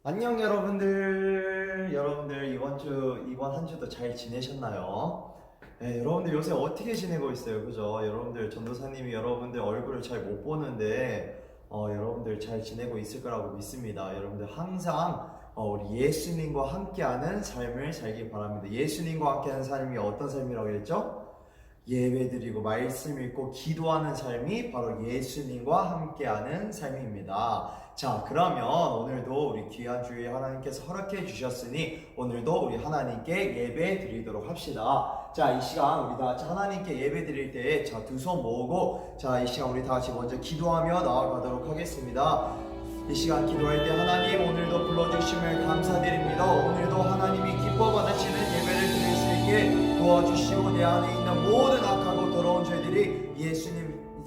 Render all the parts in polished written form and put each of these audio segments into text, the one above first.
안녕 여러분들 이번 한 주도 잘 지내셨나요? 네, 여러분들 요새 어떻게 지내고 있어요? 그죠? 여러분들 전도사님이 여러분들 얼굴을 잘 못 보는데 여러분들 잘 지내고 있을 거라고 믿습니다. 여러분들 항상 우리 예수님과 함께하는 삶을 살기 바랍니다. 예수님과 함께하는 삶이 어떤 삶이라고 했죠? 예배드리고 말씀 읽고 기도하는 삶이 바로 예수님과 함께하는 삶입니다. 자, 그러면 오늘도 우리 귀한 주일 하나님께서 허락해 주셨으니 오늘도 우리 하나님께 예배 드리도록 합시다. 자, 이 시간 우리 다 같이 하나님께 예배 드릴 때 자, 두 손 모으고 자, 이 시간 우리 다 같이 먼저 기도하며 나아가도록 하겠습니다. 이 시간 기도할 때 하나님 오늘도 불러주심을 감사드립니다. 오늘도 하나님이 기뻐 받으시는 예배를 드릴 수 있게 도와주시고 내 안에 있는 모든 악하고 더러운 죄들이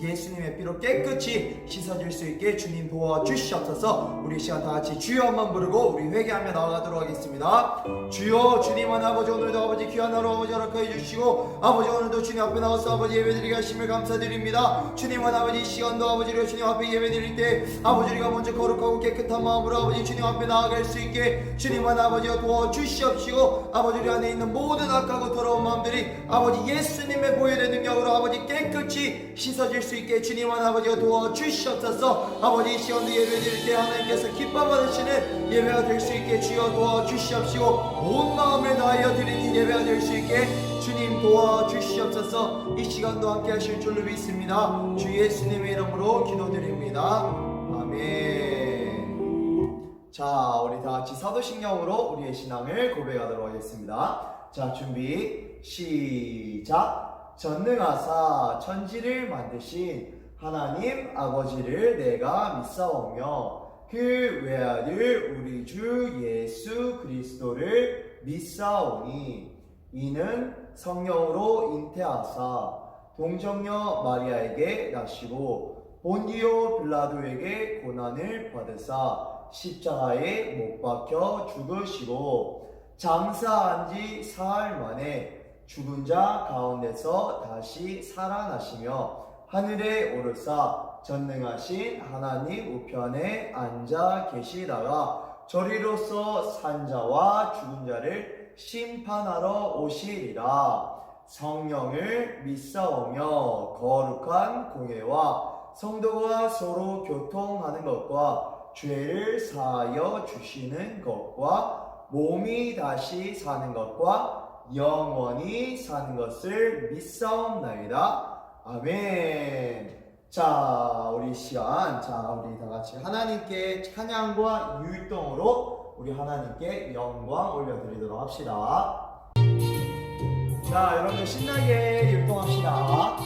예수님의 피로 깨끗이 씻어질 수 있게 주님 도와주시옵소서. 우리 시간 다 같이 주여 한번 부르고 우리 회개하며 나아가도록 하겠습니다. 주여 주님 아버지 오늘도 아버지 귀한 하루 아버지 허락하여 주시고 아버지 오늘도 주님 앞에 나와서 아버지 예배드리게 하심을 감사드립니다. 주님 아버지 이 시간도 아버지를 주님 앞에 예배드릴 때 아버지 우리가 먼저 거룩하고 깨끗한 마음으로 아버지 주님 앞에 나아갈 수 있게 주님 아버지가 도와주시옵시고 아버지 우리 안에 있는 모든 악하고 더러운 마음들이 아버지 예수님의 보혈의 능력으로 아버지 깨끗이 씻어질 수 있게 주님 아버지가 도와주시옵소서. 아버지 이 시간도 예배드릴 때 하나님께서 기뻐 받으시는 예배가 될 수 있게 주여 도와주시옵시고 온 마음을 다하여 드리는 예배가 될 수 있게 주님 도와주시옵소서. 이 시간도 함께 하실 줄로 믿습니다. 주 예수님의 이름으로 기도드립니다. 아멘. 자, 우리 다 같이 사도신경으로 우리의 신앙을 고백하도록 하겠습니다. 자, 준비 시작. 전능하사 천지를 만드신 하나님 아버지를 내가 믿사오며 그 외아들 우리 주 예수 그리스도를 믿사오니 이는 성령으로 잉태하사 동정녀 마리아에게 나시고 본디오 빌라도에게 고난을 받으사 십자가에 못 박혀 죽으시고 장사한 지 사흘 만에 죽은 자 가운데서 다시 살아나시며 하늘에 오르사 전능하신 하나님 우편에 앉아 계시다가 저리로서 산 자와 죽은 자를 심판하러 오시리라. 성령을 믿사오며 거룩한 공예와 성도가 서로 교통하는 것과 죄를 사하여 주시는 것과 몸이 다시 사는 것과 영원히 사는 것을 믿사옵나이다. 아멘. 자, 우리 시간, 우리 다 같이 하나님께 찬양과 율동으로 우리 하나님께 영광 올려드리도록 합시다. 자, 여러분들 신나게 율동합시다.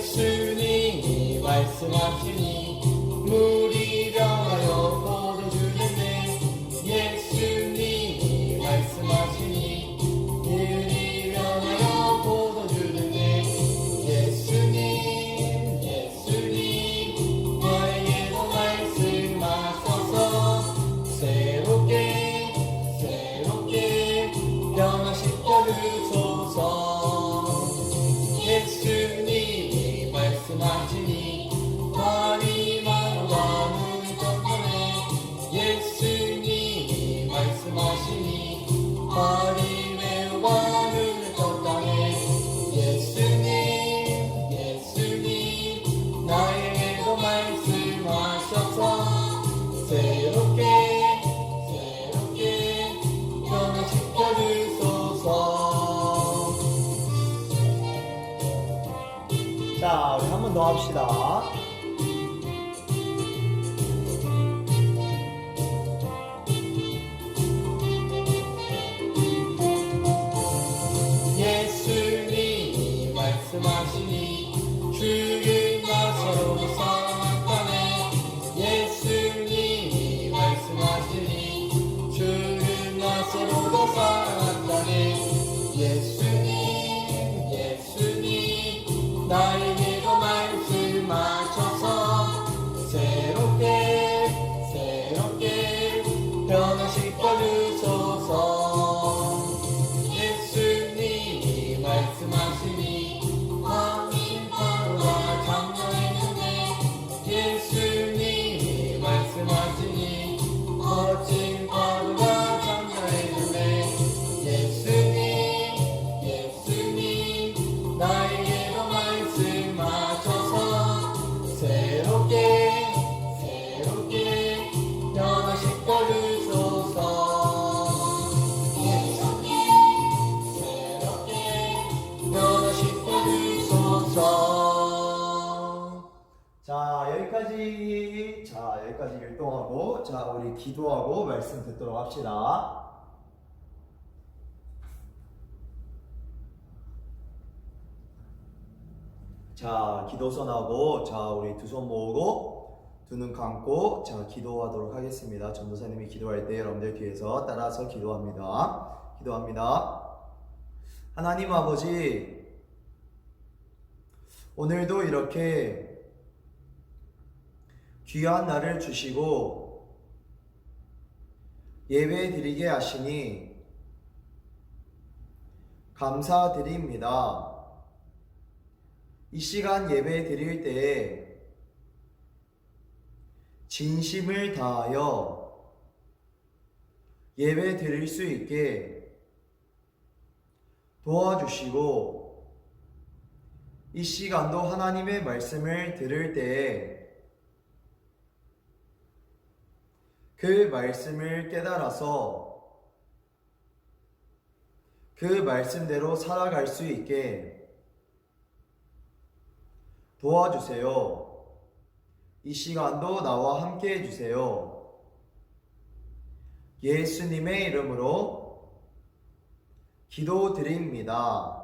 예수님이 말씀하시니 물이 변하여 포도 주는데 예수님이 말씀하시니 물이 변하여 포도 주는데 예수님 너에게도 말씀하셔서 새롭게 변화시켜 주소서. 예수님이 말씀하시니 발이 마르다 눈이 떴다네 예수님이 말씀하시니 발이 매우가 눈을 떴다네 예수님 나에게도 말씀하셔서 새롭게 변화시켜 주소서. 자, 우리 한 번 더 합시다. 예수님이 말씀하시니 죽은 나사로도 살았다네 예수님이 말씀하시니 죽은 나사로도 살았다네 예수님 나에게도 말씀하셔서 여기까지 율동하고, 자, 우리 기도하고 말씀 듣도록 합시다. 자, 기도선하고, 자, 우리 두 손 모으고, 두 눈 감고, 자, 기도하도록 하겠습니다. 전도사님이 기도할 때 여러분들 뒤에서 따라서 기도합니다. 하나님 아버지, 오늘도 이렇게 귀한 날을 주시고 예배 드리게 하시니 감사드립니다. 이 시간 예배 드릴 때에 진심을 다하여 예배 드릴 수 있게 도와주시고, 이 시간도 하나님의 말씀을 들을 때에 그 말씀을 깨달아서 그 말씀대로 살아갈 수 있게 도와주세요. 이 시간도 나와 함께 해주세요. 예수님의 이름으로 기도드립니다.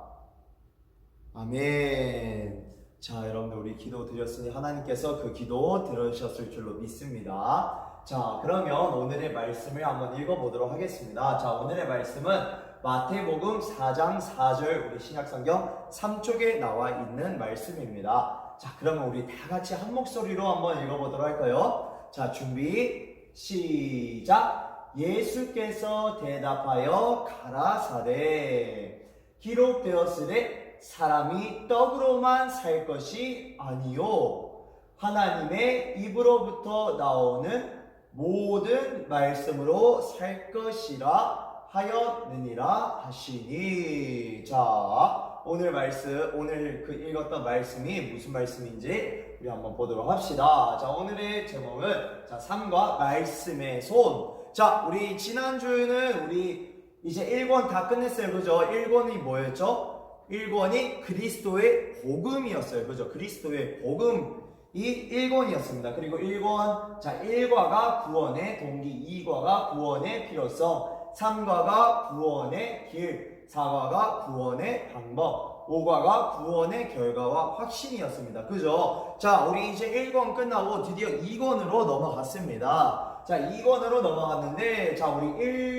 아멘. 자, 여러분들 우리 기도 드렸으니 하나님께서 그 기도 들으셨을 줄로 믿습니다. 자, 그러면 오늘의 말씀을 한번 읽어보도록 하겠습니다. 자, 오늘의 말씀은 마태복음 4장 4절 우리 신약성경 3쪽에 나와 있는 말씀입니다. 자, 그러면 우리 다 같이 한 목소리로 한번 읽어보도록 할까요? 자, 준비 시작. 예수께서 대답하여 가라사대 기록되었으되 사람이 떡으로만 살 것이 아니요 하나님의 입으로부터 나오는 모든 말씀으로 살 것이라 하였느니라 하시니. 자, 오늘 그 읽었던 말씀이 무슨 말씀인지 우리 한번 보도록 합시다. 자, 오늘의 제목은 자, 삶과 말씀의 손. 자, 우리 지난주는 우리 이제 1권 다 끝냈어요. 그죠? 1권이 뭐였죠? 1권이 그리스도의 복음이었어요. 그죠? 그리스도의 복음이 1권이었습니다. 그리고 1권, 자, 1과가 구원의 동기, 2과가 구원의 필요성, 3과가 구원의 길, 4과가 구원의 방법, 5과가 구원의 결과와 확신이었습니다. 그죠? 자, 우리 이제 1권 끝나고 드디어 2권으로 넘어갔습니다. 자, 2권으로 넘어갔는데, 자, 우리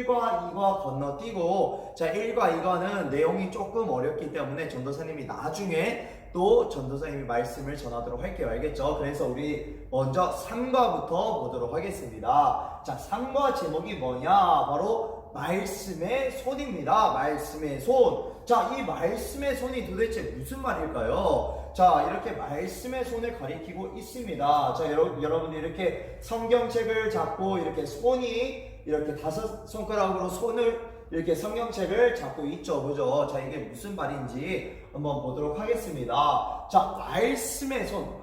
1과 2과 건너뛰고, 자, 1과 2과는 내용이 조금 어렵기 때문에 전도사님이 나중에 또 전도사님이 말씀을 전하도록 할게요. 알겠죠? 그래서 우리 먼저 3과부터 보도록 하겠습니다. 자, 3과 제목이 뭐냐? 바로 말씀의 손입니다. 말씀의 손. 자, 이 말씀의 손이 도대체 무슨 말일까요? 자, 이렇게 말씀의 손을 가리키고 있습니다. 자, 여러분들 이렇게 성경책을 잡고 이렇게 손이 이렇게 5손가락으로 손을 이렇게 성경책을 잡고 있죠. 그죠? 자, 이게 무슨 말인지 한번 보도록 하겠습니다. 자, 말씀의 손.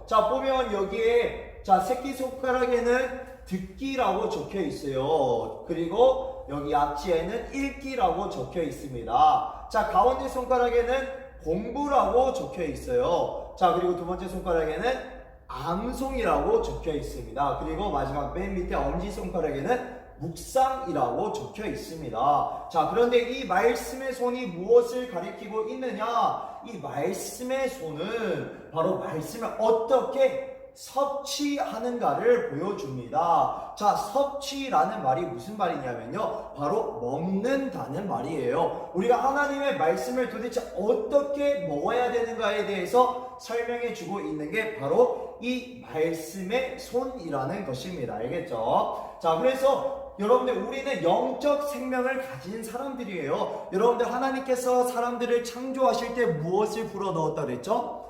자, 보면 여기에 자, 새끼손가락에는 듣기라고 적혀 있어요. 그리고 여기 앞치에는 읽기라고 적혀 있습니다. 자, 가운데 손가락에는 공부라고 적혀 있어요. 자, 그리고 두 번째 손가락에는 암송이라고 적혀 있습니다. 그리고 마지막 맨 밑에 엄지손가락에는 묵상이라고 적혀 있습니다. 자, 그런데 이 말씀의 손이 무엇을 가리키고 있느냐? 이 말씀의 손은 바로 말씀을 어떻게 섭취하는가를 보여줍니다. 자, 섭취라는 말이 무슨 말이냐면요, 바로 먹는다는 말이에요. 우리가 하나님의 말씀을 도대체 어떻게 먹어야 되는가에 대해서 설명해 주고 있는 게 바로 이 말씀의 손이라는 것입니다. 알겠죠? 자, 그래서 여러분들 우리는 영적 생명을 가진 사람들이에요. 여러분들 하나님께서 사람들을 창조하실 때 무엇을 불어넣었다 그랬죠?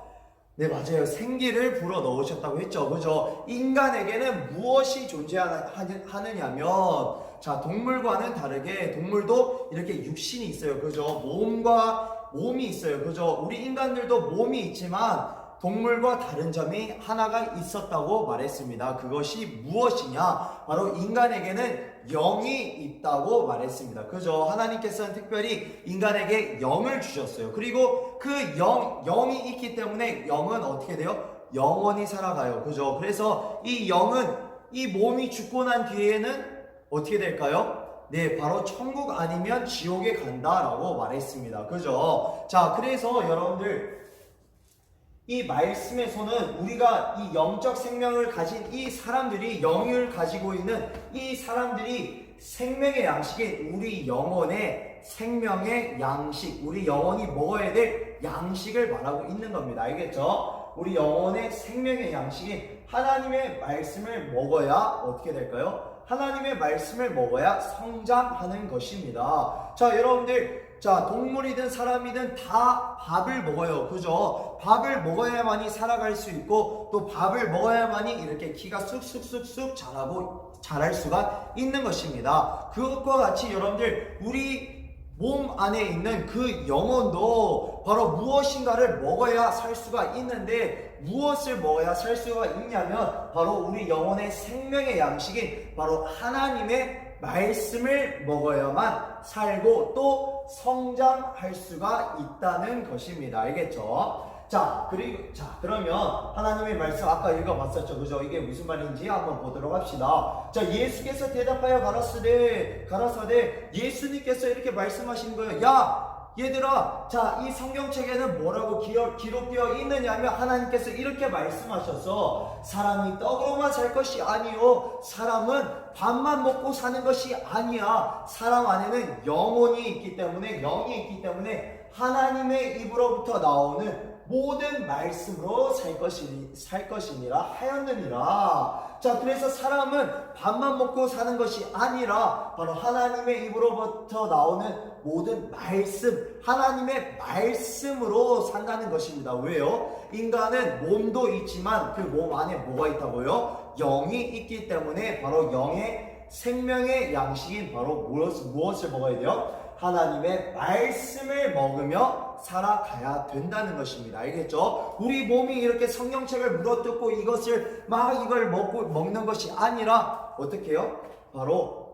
네, 맞아요. 생기를 불어 넣으셨다고 했죠. 그죠? 인간에게는 무엇이 존재하느냐면, 자, 동물과는 다르게 동물도 이렇게 육신이 있어요. 그죠? 몸이 있어요. 그죠? 우리 인간들도 몸이 있지만 동물과 다른 점이 하나가 있었다고 말했습니다. 그것이 무엇이냐? 바로 인간에게는 영이 있다고 말했습니다. 그죠? 하나님께서는 특별히 인간에게 영을 주셨어요. 그리고 그 영이 있기 때문에 영은 어떻게 돼요? 영원히 살아가요. 그죠? 그래서 이 영은 이 몸이 죽고 난 뒤에는 어떻게 될까요? 네, 바로 천국 아니면 지옥에 간다라고 말했습니다. 그죠? 자, 그래서 여러분들 이 말씀에서는 우리가 이 영적 생명을 가진 이 사람들이 영을 가지고 있는 이 사람들이 생명의 양식인 우리 영혼의 생명의 양식, 우리 영혼이 먹어야 될 양식을 말하고 있는 겁니다. 알겠죠? 우리 영혼의 생명의 양식인 하나님의 말씀을 먹어야 어떻게 될까요? 하나님의 말씀을 먹어야 성장하는 것입니다. 자, 여러분들, 자, 동물이든 사람이든 다 밥을 먹어요. 그죠? 밥을 먹어야만이 살아갈 수 있고 또 밥을 먹어야만이 이렇게 키가 쑥쑥쑥쑥 자랄 수가 있는 것입니다. 그것과 같이 여러분들, 우리 몸 안에 있는 그 영혼도 바로 무엇인가를 먹어야 살 수가 있는데, 무엇을 먹어야 살 수가 있냐면 바로 우리 영혼의 생명의 양식인 바로 하나님의 말씀을 먹어야만 살고 또 성장할 수가 있다는 것입니다. 알겠죠? 자, 그러면 하나님의 말씀 아까 읽어봤었죠. 그죠? 이게 무슨 말인지 한번 보도록 합시다. 자, 예수께서 대답하여 가라사대 예수님께서 이렇게 말씀하신 거예요. 야, 얘들아, 자, 이 성경책에는 뭐라고 기록되어 있느냐면 하나님께서 이렇게 말씀하셔서 사람이 떡으로만 살 것이 아니요, 사람은 밥만 먹고 사는 것이 아니야. 사람 안에는 영혼이 있기 때문에, 영이 있기 때문에 하나님의 입으로부터 나오는 모든 말씀으로 살 것이니라 하였느니라. 자, 그래서 사람은 밥만 먹고 사는 것이 아니라 바로 하나님의 입으로부터 나오는 모든 말씀, 하나님의 말씀으로 산다는 것입니다. 왜요? 인간은 몸도 있지만 그 몸 안에 뭐가 있다고요? 영이 있기 때문에 바로 영의 생명의 양식인 바로 무엇을 먹어야 돼요? 하나님의 말씀을 먹으며 살아가야 된다는 것입니다. 알겠죠? 우리 몸이 이렇게 성경책을 물어뜯고 이걸 먹는 것이 아니라 어떻게 해요? 바로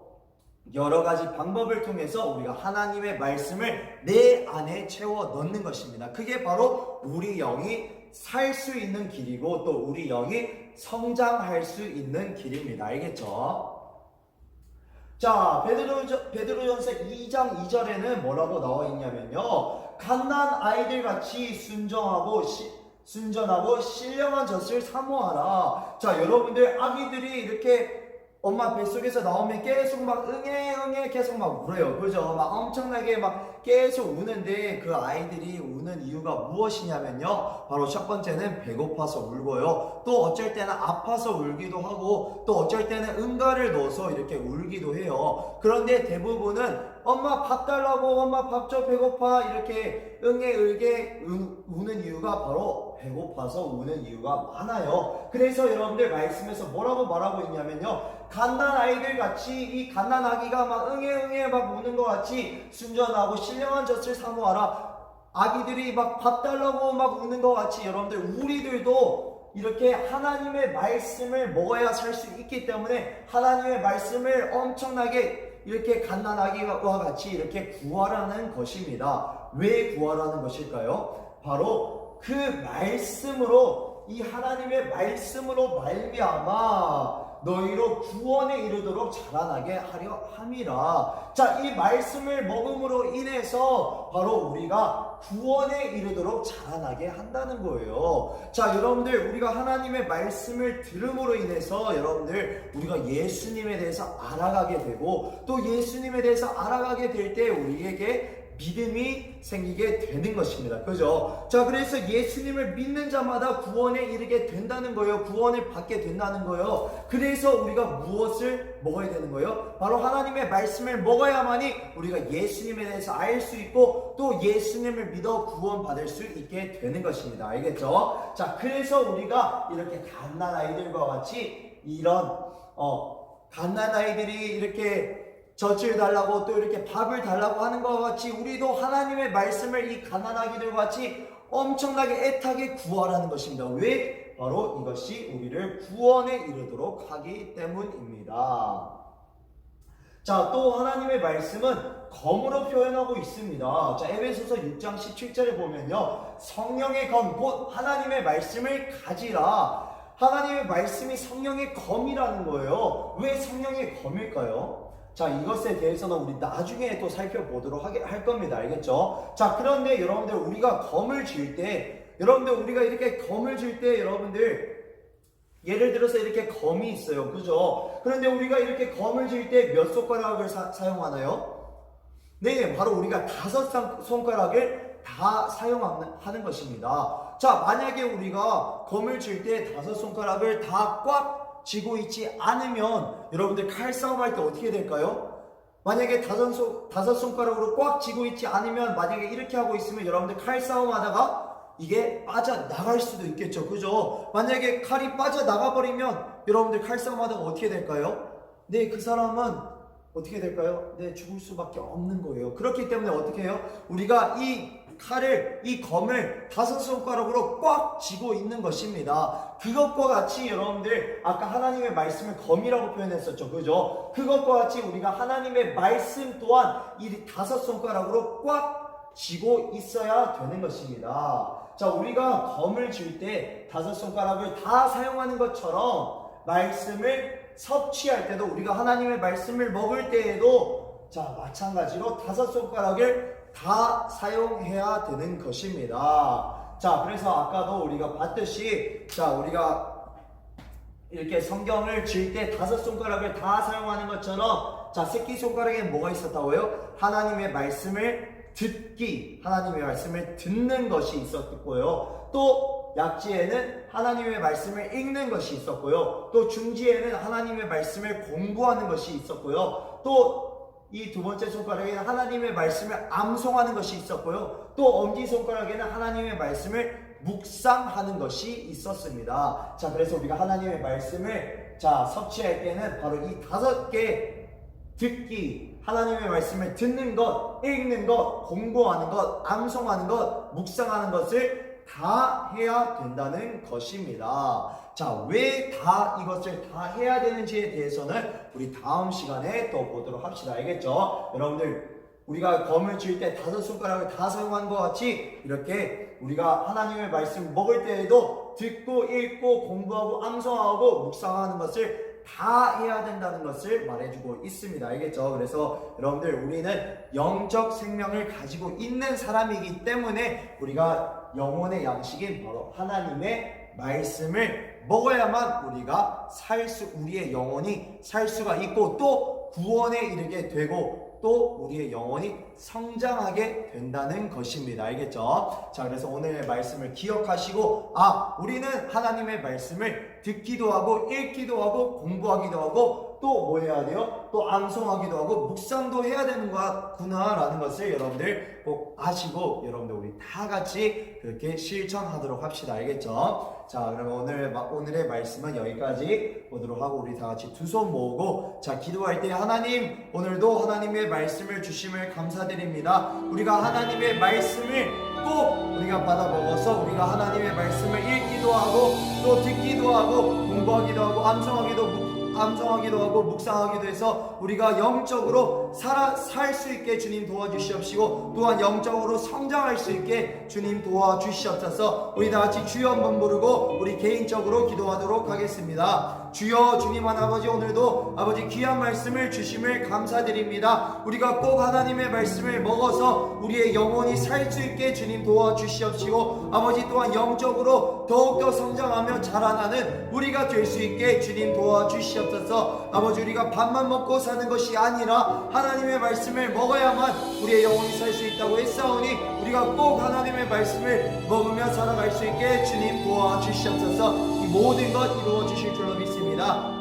여러 가지 방법을 통해서 우리가 하나님의 말씀을 내 안에 채워 넣는 것입니다. 그게 바로 우리 영이 살 수 있는 길이고 또 우리 영이 성장할 수 있는 길입니다. 알겠죠? 자, 베드로전서 2장 2절에는 뭐라고 나와 있냐면요, 갓난 아이들 같이 순전하고 신령한 젖을 사모하라. 자, 여러분들, 아기들이 이렇게 엄마 뱃속에서 나오면 계속 막 응애 계속 막 울어요. 그죠? 막 엄청나게 막 계속 우는데 그 아이들이 우는 이유가 무엇이냐면요, 바로 첫 번째는 배고파서 울고요, 또 어쩔 때는 아파서 울기도 하고 또 어쩔 때는 응가를 넣어서 이렇게 울기도 해요. 그런데 대부분은 엄마 밥 달라고, 엄마 밥 줘, 배고파, 이렇게 응애 우는 이유가 바로 배고파서 우는 이유가 많아요. 그래서 여러분들 말씀에서 뭐라고 말하고 있냐면요, 갓난 아이들 같이, 이 갓난 아기가 막 응애 막 우는 것 같이 순전하고 신령한 젖을 사모하라. 아기들이 막 밥 달라고 막 우는 것 같이 여러분들, 우리들도 이렇게 하나님의 말씀을 먹어야 살 수 있기 때문에 하나님의 말씀을 엄청나게 이렇게 갓난아기와 같이 이렇게 구하라는 것입니다. 왜 구하라는 것일까요? 바로 그 말씀으로, 이 하나님의 말씀으로 말미암아 너희로 구원에 이르도록 자라나게 하려 함이라. 자, 이 말씀을 먹음으로 인해서 바로 우리가 구원에 이르도록 자라나게 한다는 거예요. 자, 여러분들, 우리가 하나님의 말씀을 들음으로 인해서 여러분들, 우리가 예수님에 대해서 알아가게 되고 또 예수님에 대해서 알아가게 될 때 우리에게 믿음이 생기게 되는 것입니다. 그죠? 자, 그래서 예수님을 믿는 자마다 구원에 이르게 된다는 거예요. 구원을 받게 된다는 거예요. 그래서 우리가 무엇을 먹어야 되는 거예요? 바로 하나님의 말씀을 먹어야만이 우리가 예수님에 대해서 알 수 있고 또 예수님을 믿어 구원받을 수 있게 되는 것입니다. 알겠죠? 자, 그래서 우리가 이렇게 갓난 아이들과 같이 이런 갓난 아이들이 이렇게 젖을 달라고 또 이렇게 밥을 달라고 하는 것과 같이 우리도 하나님의 말씀을 이 가난아기들과 같이 엄청나게 애타게 구하라는 것입니다. 왜? 바로 이것이 우리를 구원에 이르도록 하기 때문입니다. 자, 또 하나님의 말씀은 검으로 표현하고 있습니다. 자, 에베소서 6장 17절에 보면요, 성령의 검 곧 하나님의 말씀을 가지라. 하나님의 말씀이 성령의 검이라는 거예요. 왜 성령의 검일까요? 자, 이것에 대해서는 우리 나중에 또 살펴보도록 할 겁니다. 알겠죠? 자, 그런데 여러분들 우리가 검을 쥘 때, 여러분들 우리가 이렇게 검을 쥘 때 여러분들 예를 들어서 이렇게 검이 있어요. 그죠? 그런데 우리가 이렇게 검을 쥘 때 몇 손가락을 사용하나요? 네, 바로 우리가 5손가락을 다 사용하는 것입니다. 자, 만약에 우리가 검을 쥘 때 5손가락을 다 꽉 쥐고 있지 않으면 여러분들 칼싸움 할 때 어떻게 될까요? 만약에 5손가락으로 꽉 쥐고 있지 않으면, 만약에 이렇게 하고 있으면 여러분들 칼싸움 하다가 이게 빠져나갈 수도 있겠죠. 그죠? 만약에 칼이 빠져나가버리면 여러분들 칼싸움 하다가 어떻게 될까요? 네, 그 사람은 어떻게 될까요? 네, 죽을 수밖에 없는 거예요. 그렇기 때문에 어떻게 해요? 우리가 이 칼을, 이 검을 5손가락으로 꽉 쥐고 있는 것입니다. 그것과 같이 여러분들 아까 하나님의 말씀을 검이라고 표현했었죠. 그죠? 그것과 같이 우리가 하나님의 말씀 또한 이 5손가락으로 꽉 쥐고 있어야 되는 것입니다. 자, 우리가 검을 쥘 때 5손가락을 다 사용하는 것처럼 말씀을 섭취할 때도, 우리가 하나님의 말씀을 먹을 때에도 자, 마찬가지로 5손가락을 다 사용해야 되는 것입니다. 자, 그래서 아까도 우리가 봤듯이, 자, 우리가 이렇게 성경을 쥘 때 5손가락을 다 사용하는 것처럼, 자, 새끼손가락에 뭐가 있었다고요? 하나님의 말씀을 듣기, 하나님의 말씀을 듣는 것이 있었고요. 또 약지에는 하나님의 말씀을 읽는 것이 있었고요. 또 중지에는 하나님의 말씀을 공부하는 것이 있었고요. 또 이 두 번째 손가락에는 하나님의 말씀을 암송하는 것이 있었고요. 또 엄지손가락에는 하나님의 말씀을 묵상하는 것이 있었습니다. 자, 그래서 우리가 하나님의 말씀을 섭취할 때는 바로 이 5개, 듣기, 하나님의 말씀을 듣는 것, 읽는 것, 공부하는 것, 암송하는 것, 묵상하는 것을 다 해야 된다는 것입니다. 자, 왜 다 이것을 다 해야 되는지에 대해서는 우리 다음 시간에 또 보도록 합시다. 알겠죠? 여러분들, 우리가 검을 쥘 때 5손가락을 다 사용하는 것 같이 이렇게 우리가 하나님의 말씀 먹을 때에도 듣고 읽고 공부하고 암송하고 묵상하는 것을 다 해야 된다는 것을 말해주고 있습니다. 알겠죠? 그래서 여러분들, 우리는 영적 생명을 가지고 있는 사람이기 때문에 우리가 영혼의 양식인 바로 하나님의 말씀을 먹어야만 우리가 우리의 영혼이 살 수가 있고, 또 구원에 이르게 되고, 또 우리의 영혼이 성장하게 된다는 것입니다. 알겠죠? 자, 그래서 오늘의 말씀을 기억하시고, 우리는 하나님의 말씀을 듣기도 하고 읽기도 하고 공부하기도 하고 또 뭐 해야 돼요? 또 암송하기도 하고 묵상도 해야 되는 거구나 라는 것을 여러분들 꼭 아시고, 여러분들 우리 다 같이 그렇게 실천하도록 합시다. 알겠죠? 자, 그러면 오늘의 말씀은 여기까지 보도록 하고, 우리 다 같이 두 손 모으고 기도할 때, 하나님, 오늘도 하나님의 말씀을 주심을 감사드립니다. 우리가 하나님의 말씀을 꼭 우리가 받아 먹어서 우리가 하나님의 말씀을 읽기도 하고 또 듣기도 하고 공부하기도 하고 암송하기도 하고 묵상하기도 해서 우리가 영적으로 살 수 있게 주님 도와주시옵시고, 또한 영적으로 성장할 수 있게 주님 도와주시옵소서. 우리 다같이 주여 한번 부르고 우리 개인적으로 기도하도록 하겠습니다. 주여, 주님 아버지, 오늘도 아버지 귀한 말씀을 주심을 감사드립니다. 우리가 꼭 하나님의 말씀을 먹어서 우리의 영혼이 살 수 있게 주님 도와주시옵시고, 아버지 또한 영적으로 더욱더 성장하며 자라나는 우리가 될 수 있게 주님 도와주시옵소서. 아버지, 우리가 밥만 먹고 사는 것이 아니라 하나님의 말씀을 먹어야만 우리의 영혼이 살 수 있다고 했사오니, 우리가 꼭 하나님의 말씀을 먹으며 살아갈 수 있게 주님 도와주시옵소서. 이 모든 것 이루어 주실 줄로 믿습니다.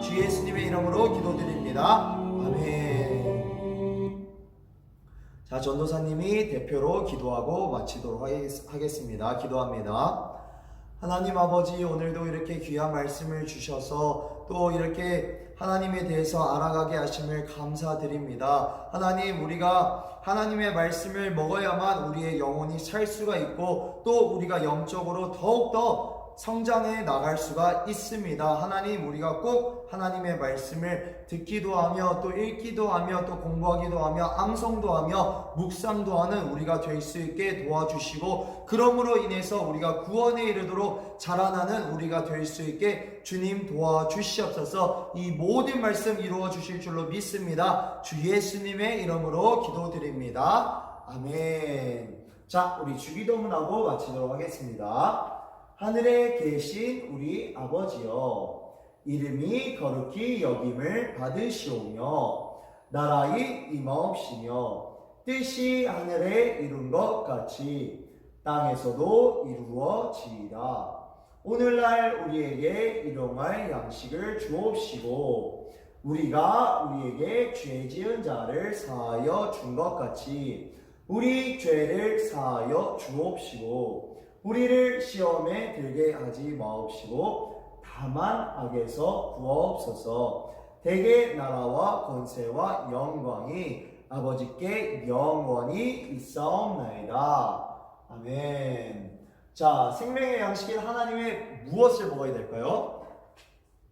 주 예수님의 이름으로 기도드립니다. 아멘. 자, 전도사님이 대표로 기도하고 마치도록 하겠습니다. 기도합니다. 하나님 아버지, 오늘도 이렇게 귀한 말씀을 주셔서 또 이렇게 하나님에 대해서 알아가게 하심을 감사드립니다. 하나님, 우리가 하나님의 말씀을 먹어야만 우리의 영혼이 살 수가 있고, 또 우리가 영적으로 더욱더 성장해 나갈 수가 있습니다. 하나님, 우리가 꼭 하나님의 말씀을 듣기도 하며 또 읽기도 하며 또 공부하기도 하며 암송도 하며 묵상도 하는 우리가 될 수 있게 도와주시고, 그러므로 인해서 우리가 구원에 이르도록 자라나는 우리가 될 수 있게 주님 도와주시옵소서. 이 모든 말씀 이루어 주실 줄로 믿습니다. 주 예수님의 이름으로 기도드립니다. 아멘. 자, 우리 주기도문하고 마치도록 하겠습니다. 하늘에 계신 우리 아버지여, 이름이 거룩히 여김을 받으시오며 나라의 임하옵시며 뜻이 하늘에 이룬 것 같이 땅에서도 이루어지이다. 오늘날 우리에게 일용할 양식을 주옵시고 우리가 우리에게 죄 지은 자를 사하여 준 것 같이 우리 죄를 사하여 주옵시고 우리를 시험에 들게 하지 마옵시고 다만 악에서 구하옵소서. 대개 나라와 권세와 영광이 아버지께 영원히 있사옵나이다. 아멘. 자, 생명의 양식인 하나님의 무엇을 먹어야 될까요?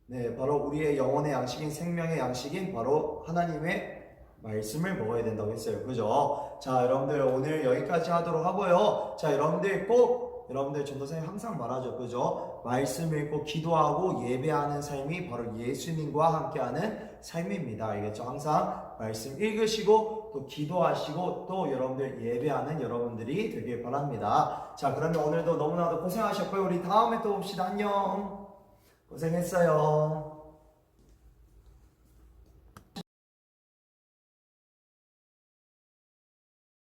네, 바로 우리의 영혼의 양식인 생명의 양식인 바로 하나님의 말씀을 먹어야 된다고 했어요. 그죠? 자, 여러분들 오늘 여기까지 하도록 하고요. 자, 여러분들 전도사님 항상 말하죠. 그죠? 말씀 읽고 기도하고 예배하는 삶이 바로 예수님과 함께하는 삶입니다. 알겠죠? 항상 말씀 읽으시고 또 기도하시고 또 여러분들 예배하는 여러분들이 되길 바랍니다. 자, 그러면 오늘도 너무나도 고생하셨고요. 우리 다음에 또 봅시다. 안녕. 고생했어요.